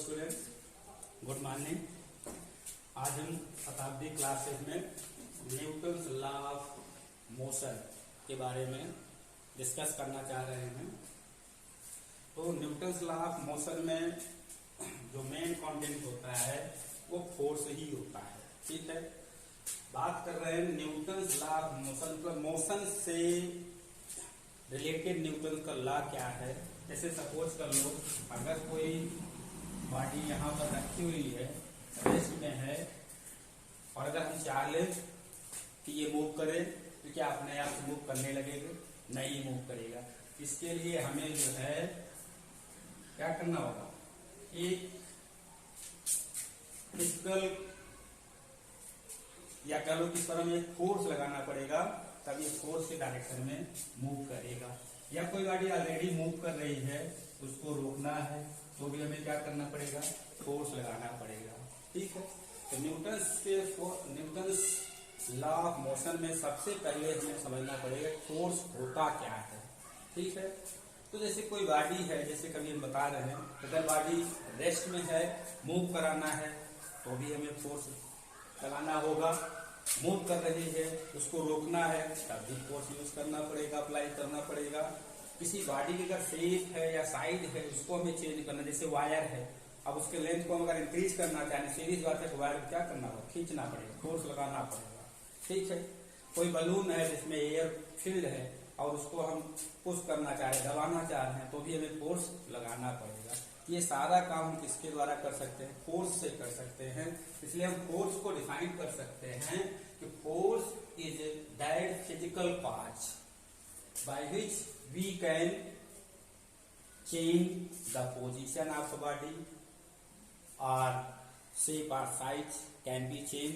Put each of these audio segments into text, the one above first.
Students, good morning. आज हम शताब्दी क्लासेस में न्यूटन्स लॉ ऑफ मोशन के बारे में डिस्कस करना चाह रहे हैं। तो न्यूटन्स लॉ ऑफ मोशन में जो मेन कंटेंट होता है वो फोर्स ही होता है। ठीक है, बात कर रहे हैं न्यूटन्स लॉ ऑफ मोशन, मतलब मोशन से रिलेटेड न्यूटन का लॉ क्या है। जैसे सपोज कर लो, अगर कोई बॉडी यहाँ पर रखी हुई है, रेस्ट में है, और अगर हम चाह लें कि ये मूव करे तो क्या अपने आप से मूव करने लगेगा? नहीं मूव करेगा। इसके लिए हमें जो है क्या करना होगा, एक फिजिकल या कह लो किस तरह में एक फोर्स लगाना पड़ेगा, तभी फोर्स के डायरेक्शन में मूव करेगा। या कोई गाड़ी ऑलरेडी मूव कर रही है, उसको रोकना है तो भी हमें क्या करना पड़ेगा, फोर्स लगाना पड़ेगा। ठीक है, तो न्यूटन्स लॉ ऑफ मोशन में सबसे पहले हमें समझना पड़ेगा फोर्स होता क्या है। ठीक है, तो जैसे कोई गाड़ी है, जैसे कभी हम बता रहे हैं, अगर गाड़ी रेस्ट में है, मूव कराना है तो भी हमें फोर्स लगाना होगा। मूव कर रही है, उसको रोकना है तब भी फोर्स यूज करना पड़ेगा, अप्लाई करना पड़ेगा। किसी बॉडी की अगर शेप है या साइज है, उसको हमें चेंज करना, जैसे वायर है, अब उसके लेंथ को हम अगर इंक्रीज करना चाहें, सीरीज बात है, वायर को क्या करना होगा, खींचना पड़ेगा, फोर्स लगाना पड़ेगा। ठीक है, कोई बलून है जिसमें एयर फिल्ड है और उसको हम पुश करना चाह रहे हैं, दबाना चाह रहे हैं, तो भी हमें फोर्स लगाना पड़ेगा। ये सारा काम हम किसके द्वारा कर सकते हैं, फोर्स से कर सकते हैं। इसलिए हम फोर्स को डिफाइन कर सकते हैं कि force is that physical part by which we can change the position of body और शेप और size can be change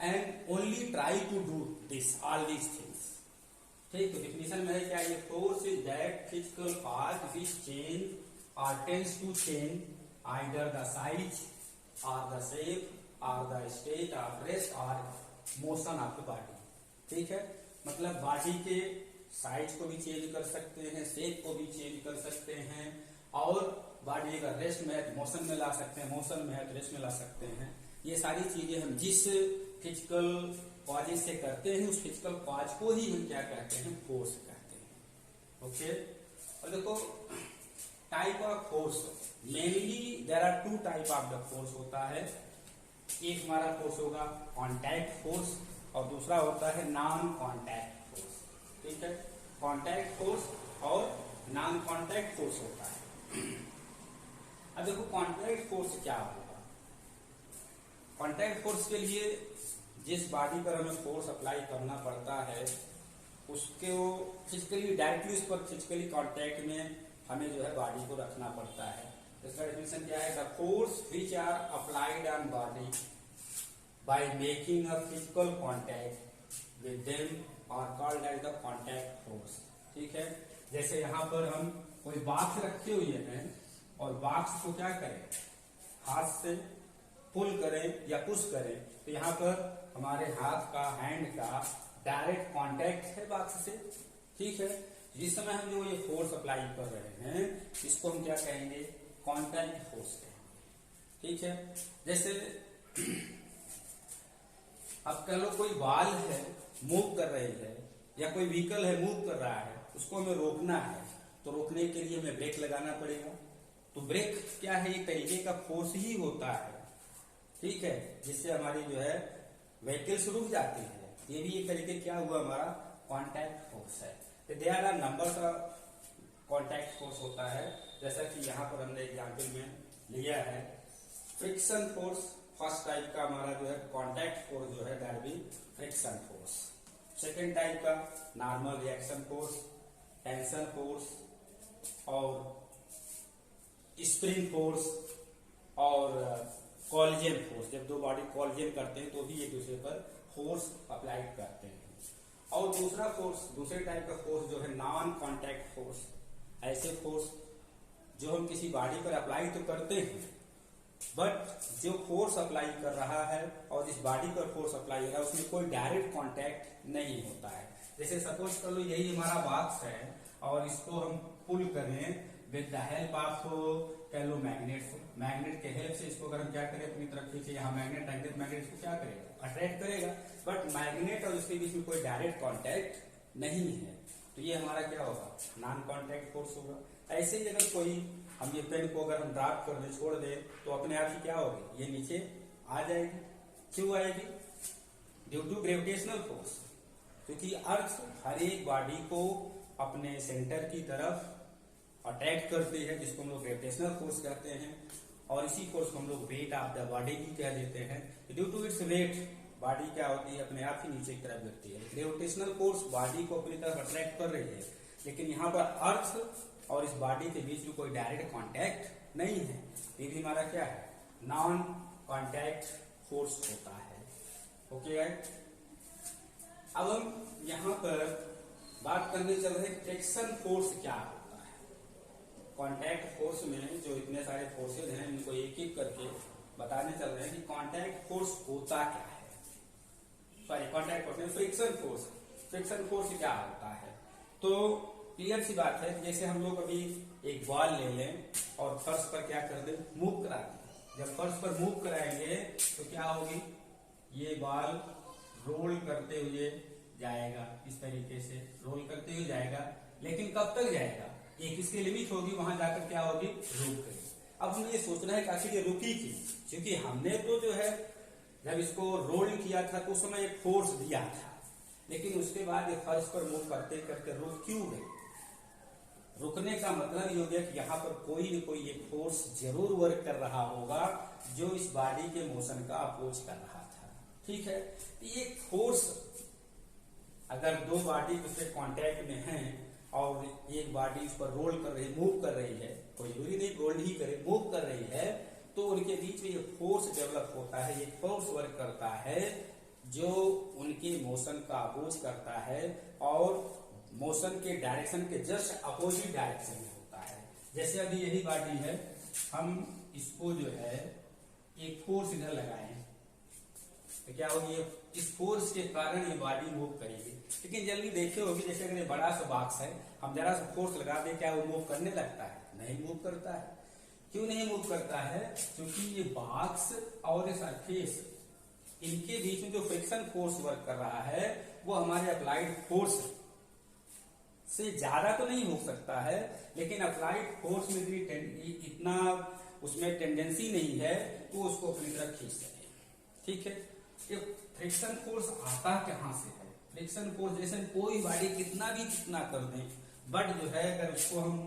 and only try to do this all these things. ठीक है, डिफिनेशन में है क्या, ये force is that physical part which change or tends to change either the size or the shape or the state of rest or motion of the body। ठीक है, मतलब body के साइज को भी चेंज कर सकते हैं, शेप को भी चेंज कर सकते हैं, और बॉडी अगर रेस्ट में है तो मोशन में ला सकते हैं, मोशन में है तो रेस्ट में ला सकते हैं। ये सारी चीजें हम जिस फिजिकल कॉजेज से करते हैं, उस फिजिकल कॉज को ही हम क्या कहते हैं, फोर्स कहते हैं। ओके, और देखो type of force, mainly there are two type of the force होता है। एक हमारा फोर्स होगा कॉन्टैक्ट फोर्स और दूसरा होता है नॉन कॉन्टैक्ट फोर्स। ठीक है, कॉन्टैक्ट फोर्स और नॉन कॉन्टैक्ट फोर्स होता है। अब देखो कॉन्टैक्ट फोर्स क्या होगा। कॉन्टैक्ट फोर्स के लिए जिस बॉडी पर हमें फोर्स अप्लाई करना पड़ता है, उसके फिजिकली डायरेक्टली उस पर फिजिकली कॉन्टैक्ट में हमें जो है बॉडी को रखना पड़ता है। इसका डेफिनेशन क्या है, the force which are applied on body by making a physical contact with them are called as the contact force. ठीक है, जैसे यहाँ पर हम कोई बॉक्स रखे हुए हैं और बॉक्स को क्या करें, हाथ से पुल करें या पुश करें, तो यहाँ पर हमारे हाथ का, हैंड का डायरेक्ट कॉन्टैक्ट है बॉक्स से। ठीक है, जिस समय हम जो ये फोर्स अप्लाई कर रहे हैं, इसको हम क्या कहेंगे, कॉन्टैक्ट फोर्स कहेंगे। ठीक है, जैसे अब कह लो कोई बॉल है, मूव कर रही है, या कोई व्हीकल है मूव कर रहा है, उसको हमें रोकना है, तो रोकने के लिए हमें ब्रेक लगाना पड़ेगा। तो ब्रेक क्या है, एक तरीके का फोर्स ही होता है। ठीक है, जिससे हमारी जो है व्हीकल्स रुक जाती है। ये भी एक तरीके क्या हुआ, हमारा कॉन्टैक्ट फोर्स है। There are numbers of contact force होता है, जैसा कि यहाँ पर हमने एग्जाम्पल में लिया है। फ्रिक्शन फोर्स फर्स्ट टाइप का हमारा जो है कॉन्टैक्ट फोर्स जो है, that be friction force. Second type का normal reaction force, tension force और स्प्रिंग फोर्स और कॉलिजन फोर्स। जब दो बॉडी कॉलिजन करते हैं तो भी एक दूसरे पर फोर्स अप्लाई करते हैं। और दूसरा फोर्स, दूसरे टाइप का फोर्स जो है नॉन कॉन्टैक्ट फोर्स। ऐसे फोर्स जो हम किसी बॉडी पर अप्लाई तो करते हैं, बट जो फोर्स अप्लाई कर रहा है और जिस बॉडी पर फोर्स अप्लाई हो रहा है, उसमें कोई डायरेक्ट कॉन्टैक्ट नहीं होता है। जैसे सपोज कर लो यही हमारा बॉक्स है और इसको हम पुल करें विद द हेल्प ऑफ कह लो मैग्नेट। मैग्नेट के हेल्प से इसको अगर हम क्या करें अपनी तरफ खींचे, यहाँ मैग्नेट रख दे, मैग्नेट इसको क्या करेगा, अट्रैक्ट करेगा। बट मैग्नेट और उसके बीच में कोई डायरेक्ट कॉन्टैक्ट नहीं है, तो ये हमारा क्या होगा, नॉन कॉन्टैक्ट फोर्स होगा। ऐसे ही अगर कोई हम ये पेन को अगर हम ड्रॉप कर दे, छोड़ दे, तो अपने आप ही क्या होगी, ये नीचे आ जाएगी। क्यों आएगी, ड्यू टू ग्रेविटेशनल फोर्स, क्योंकि अर्थ हर एक बॉडी को अपने सेंटर की तरफ अट्रैक्ट करती है, जिसको हम लोग ग्रेविटेशनल फोर्स कहते हैं। और इसी फोर्स को हम लोग वेट ऑफ द बॉडी भी कह देते हैं। Due to its weight body क्या होती है, अपने आप ही नीचे की तरफ गिरती है। ग्रेविटेशनल फोर्स बॉडी को अपनी तरफ अट्रैक्ट कर रही है, लेकिन यहाँ पर अर्थ और इस बॉडी के बीच में कोई डायरेक्ट कॉन्टैक्ट नहीं है। ये भी हमारा क्या है, नॉन कॉन्टैक्ट फोर्स होता है। ओके गाइस, अब हम यहाँ पर बात करने चल रहे हैं फ्रिक्शन फोर्स क्या होता है। कॉन्टैक्ट फोर्स में जो इतने सारे फोर्सेज हैं, इनको एक एक करके बताने चल रहे हैं कि कॉन्टैक्ट फोर्स होता क्या है। सॉरी, कॉन्टैक्ट फोर्स में फ्रिक्शन फोर्स, फ्रिक्शन फोर्स क्या होता है। तो क्लियर सी बात है, जैसे हम लोग अभी एक बॉल ले लें और फर्श पर क्या कर दें, मूव करा दें। जब फर्श पर मूव कराएंगे तो क्या होगी, ये बॉल रोल करते हुए जाएगा, इस तरीके से रोल करते हुए जाएगा। लेकिन कब तक जाएगा, एक इसकी लिमिट होगी, वहां जाकर क्या होगी, रुक गई। अब हमें ये सोचना है कि आखिर ये रुकी क्यों, क्योंकि हमने तो जो है जब इसको रोल किया था तो उस समय एक फोर्स दिया था, लेकिन उसके बाद ये फर्श पर मूव करते करते रुक क्यों गई। रुकने का मतलब ये हो गया कि यहाँ पर कोई न कोई एक फोर्स जरूर वर्क कर रहा होगा, जो इस बॉडी के मोशन का अपोज कर रहा था। ठीक है, ये फोर्स अगर दो बॉडी दूसरे कांटेक्ट में हैं और एक बॉडी उस पर रोल कर रही है, मूव कर रही है, कोई जरूरी नहीं रोल ही करे, मूव कर रही है, तो उनके बीच में ये फोर्स डेवलप होता है, ये फोर्स वर्क करता है जो उनके मोशन का अपोज करता है और मोशन के डायरेक्शन के जस्ट अपोजिट डायरेक्शन में होता है। जैसे अभी यही बॉडी है, हम इसको जो है एक फोर्स इधर लगाए तो क्या होगी, इस फोर्स के कारण ये बॉडी मूव करेगी। लेकिन जल्दी देखे होगी, जैसे अगर ये बड़ा सा बॉक्स है, हम जरा सा फोर्स लगा दे, क्या वो मूव करने लगता है, नहीं मूव करता है। क्यों नहीं मूव करता है, क्योंकि ये बॉक्स और ये सरफेस, इनके बीच में जो फ्रिक्शन फोर्स वर्क कर रहा है वो हमारे अप्लाइड फोर्स से ज्यादा तो नहीं हो सकता है, लेकिन अप्लाइड फोर्स में भी इतना उसमें टेंडेंसी नहीं है वो उसको अपनी तरफ खींच सके। ठीक है, ये फ्रिक्शन फोर्स आता कहां से है, फ्रिक्शन फोर्स जैसे कोई बॉडी कितना भी कितना कर दें, बट जो है अगर उसको हम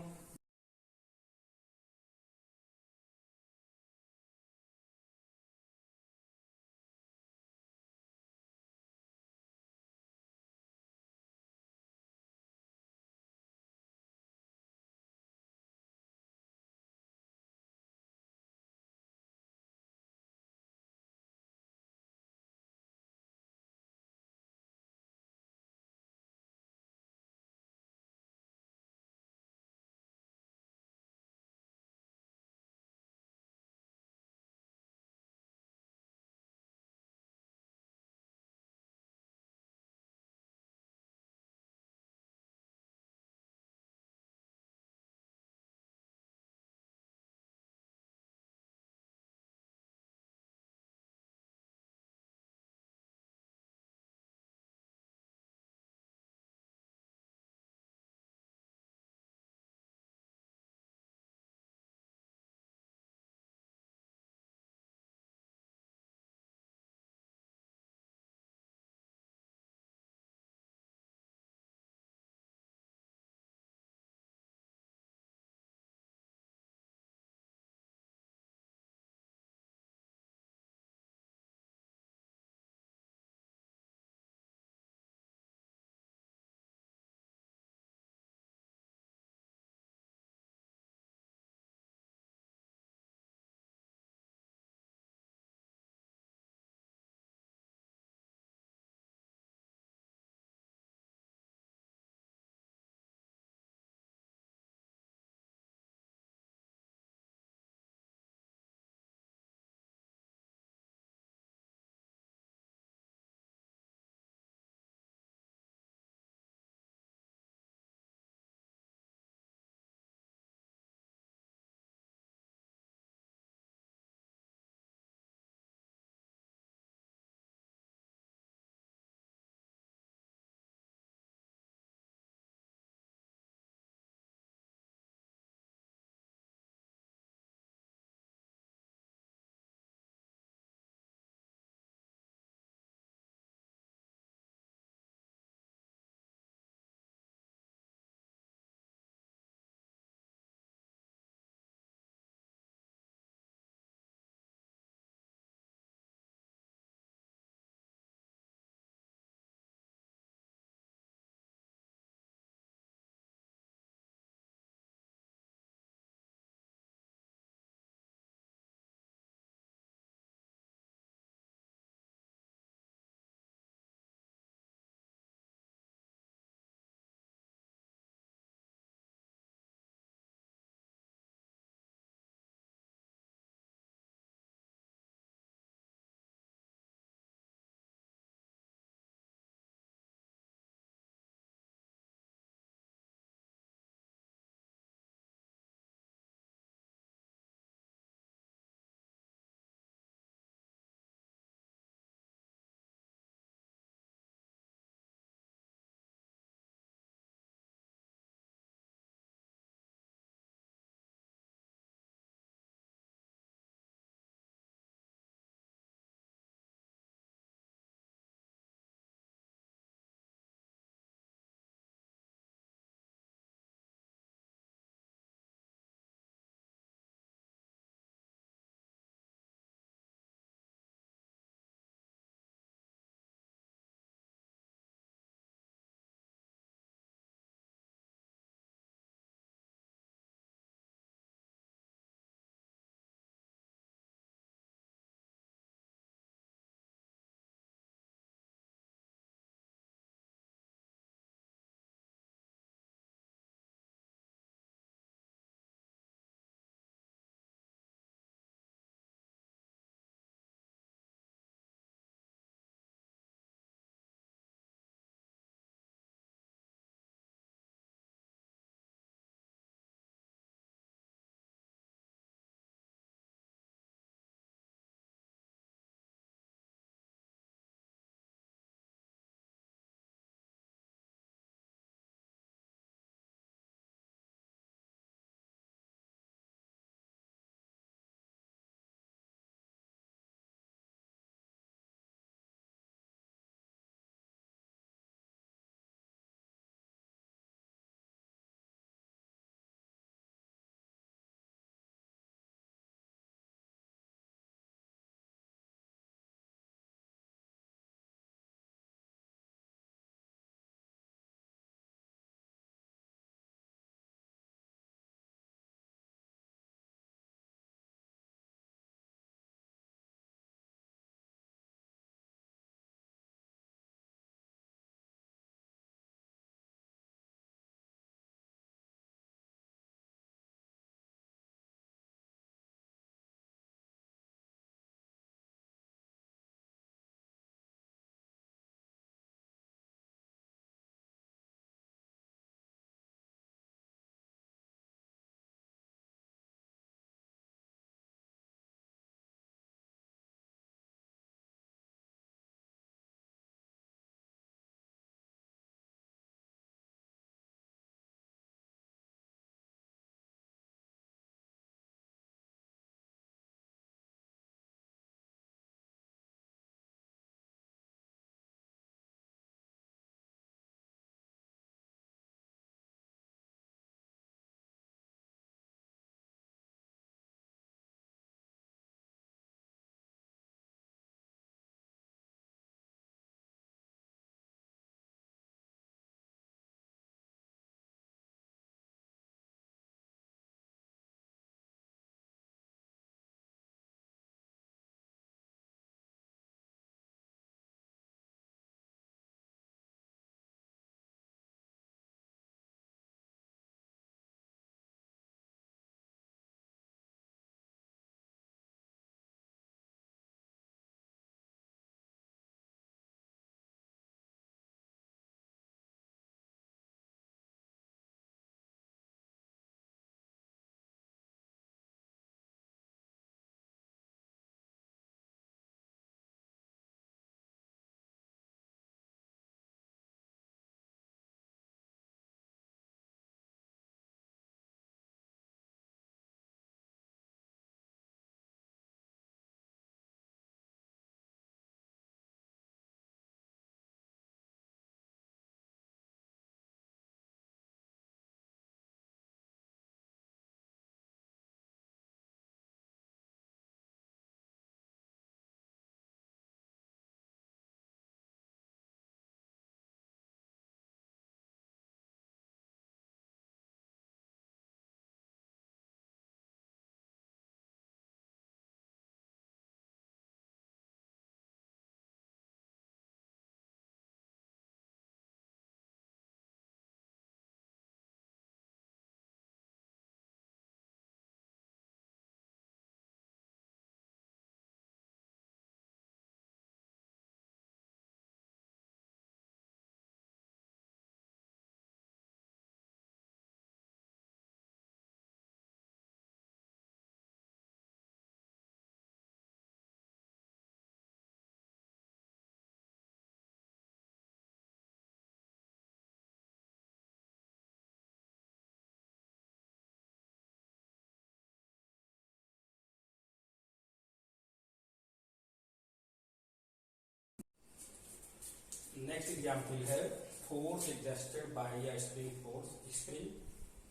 नेक्स्ट एग्जाम्पल है force exerted by a spring force. Spring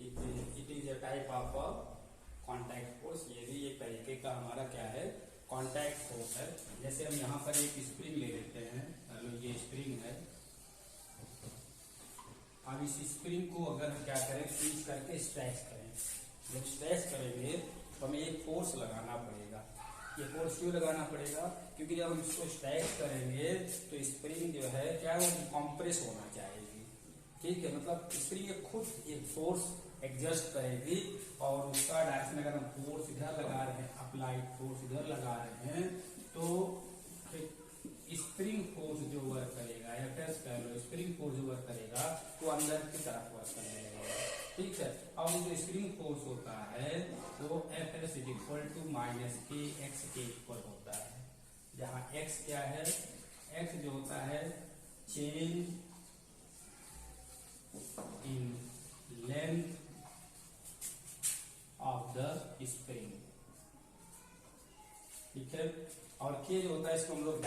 it is a type of contact force. ये भी एक तरीके का हमारा क्या है, कॉन्टैक्ट फोर्स है। जैसे हम यहाँ पर एक स्प्रिंग ले लेते हैं, चलो ये स्प्रिंग है। अब इस स्प्रिंग को अगर हम क्या करें, स्क्वीज करके स्ट्रेच करें, जब स्ट्रेच करेंगे तो हमें एक फोर्स लगाना पड़ेगा। ये फोर्स क्यों लगाना पड़ेगा, क्योंकि जब हम इसको स्ट्रेच करेंगे तो स्प्रिंग जो है क्या वो कंप्रेस होना चाहेगी। ठीक है, मतलब स्प्रिंग खुद एक फोर्स एडजस्ट करेगी और उसका डायरेक्शन अगर हम फोर्स इधर लगा रहे हैं, अप्लाइड फोर्स इधर लगा रहे हैं, तो स्प्रिंग फोर्स जो वर्क करेगा या टेस्ट कर लो, स्प्रिंग फोर्स जो वर्क करेगा वो अंदर की तरफ वर्क करने लगेगा। ठीक है, और जो स्प्रिंग फोर्स होता है वो Fs इक्वल टू माइनस के एक्स के इक्वल होता है, जहाँ x क्या है, x जो होता है change in length of the spring. ठीक है, और के जो होता है इसको हम लोग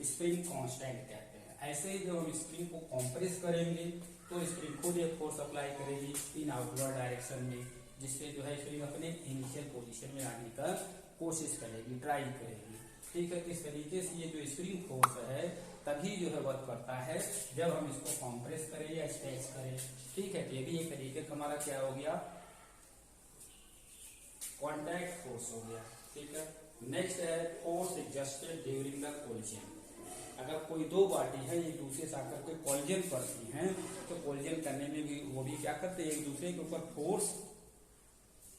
स्प्रिंग कांस्टेंट कहते हैं। ऐसे ही जब हम स्प्रिंग को कंप्रेस करेंगे तो स्प्रिंग खुद एक फोर्स अप्लाई करेगी इन आउटवर्ड डायरेक्शन में, जिससे जो है स्प्रिंग अपने इनिशियल पोजीशन में आने का कोशिश करेगी, ट्राई करेगी। ठीक है, इस तरीके से ये जो स्प्रिंग फोर्स है तभी जो है वर्क करता है जब हम इसको कंप्रेस करें या स्ट्रेच करें। ठीक है, ये भी एक तरीके का हमारा क्या हो गया, कॉन्टैक्ट फोर्स हो गया। ठीक है, नेक्स्ट है force adjusted during the collision. अगर कोई दो पार्टी है एक दूसरे से आकर के कोलिजन करती हैं तो कोलिजन करने में भी वो भी क्या करते हैं, एक दूसरे के ऊपर फोर्स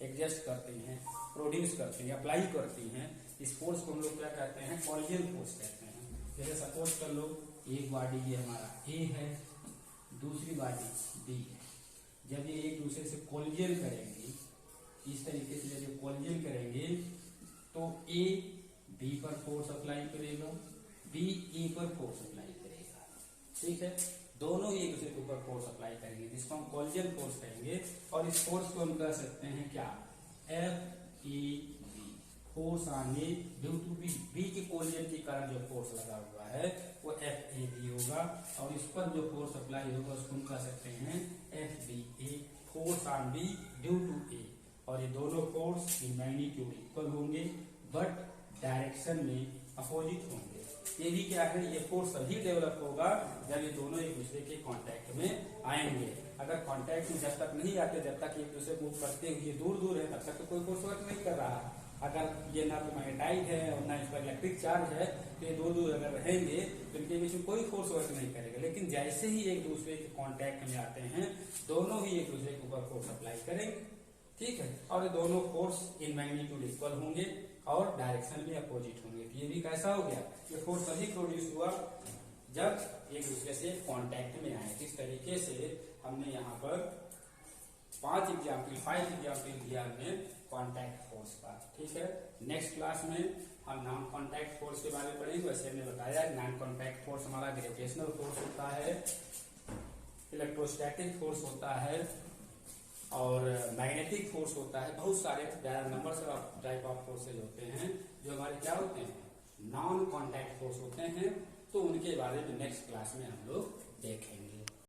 एडजस्ट करते हैं, प्रोड्यूस करते हैं, अप्लाई करती हैं। इस फोर्स को हम लोग क्या कहते हैं, कोलिजन फोर्स कहते हैं। जैसे सपोज कर लो एक बॉडी ये हमारा ए है, दूसरी बॉडी बी है। जब ये एक दूसरे से कोलिजन करेंगी, इस तरीके से जब ये कोलिजन करेंगे तो ए बी पर फोर्स अप्लाई करेगा, बी ए पर फोर्स अप्लाई करेगा। ठीक है, दोनों ही एक दूसरे के ऊपर फोर्स अप्लाई करेंगे, जिसको हम कोलिजन फोर्स कहेंगे। और इस फोर्स को हम कह सकते हैं क्या, F E B, force on A due to B. B के कोलिजन के कारण जो फोर्स लगा हुआ है वो एफ ए बी होगा, और इस पर जो फोर्स अप्लाई होगा उसको हम कह सकते हैं F B A, force on B due to A. और ये दोनों फोर्स इन मैग्नीट्यूड इक्वल होंगे बट डायरेक्शन में अपोजिट होंगे। ये भी क्या है, ये फोर्स तभी डेवलप होगा जब ये दोनों एक दूसरे के कांटेक्ट में आएंगे। अगर कांटेक्ट में जब तक नहीं आते, जब तक एक दूसरे मूव करते हुए दूर दूर है, तब तक तो कोई फोर्स वर्क नहीं कर रहा। अगर ये ना तो मैग्नेटाइट है और ना इस पर इलेक्ट्रिक चार्ज है, तो ये दूर दूर अगर रहेंगे तो इनके बीच में कोई फोर्स वर्क नहीं करेगा। लेकिन जैसे ही एक दूसरे के कांटेक्ट में आते हैं, दोनों ही एक दूसरे के ऊपर फोर्स अप्लाई करेंगे। ठीक है, और ये दोनों फोर्स इन मैग्नीट्यूड इक्वल होंगे और डायरेक्शन में अपोजिट होंगे। तो ये भी कैसा हो गया, ये फोर्स तभी प्रोड्यूस हुआ जब एक दूसरे से कांटेक्ट में आए। इस तरीके से हमने यहाँ पर 5 एग्जाम्पल दिया हमने कांटेक्ट फोर्स का। ठीक है, नेक्स्ट क्लास में हम नॉन कांटेक्ट फोर्स के बारे में पढ़ेंगे। वैसे हमने बताया नॉन कांटेक्ट फोर्स हमारा ग्रेविटेशनल फोर्स होता है, इलेक्ट्रोस्टैटिक फोर्स होता है और मैग्नेटिक फोर्स होता है। बहुत सारे number of type of forces होते हैं जो हमारे क्या होते हैं, नॉन कांटेक्ट फोर्स होते हैं। तो उनके बारे में नेक्स्ट क्लास में हम लोग देखेंगे।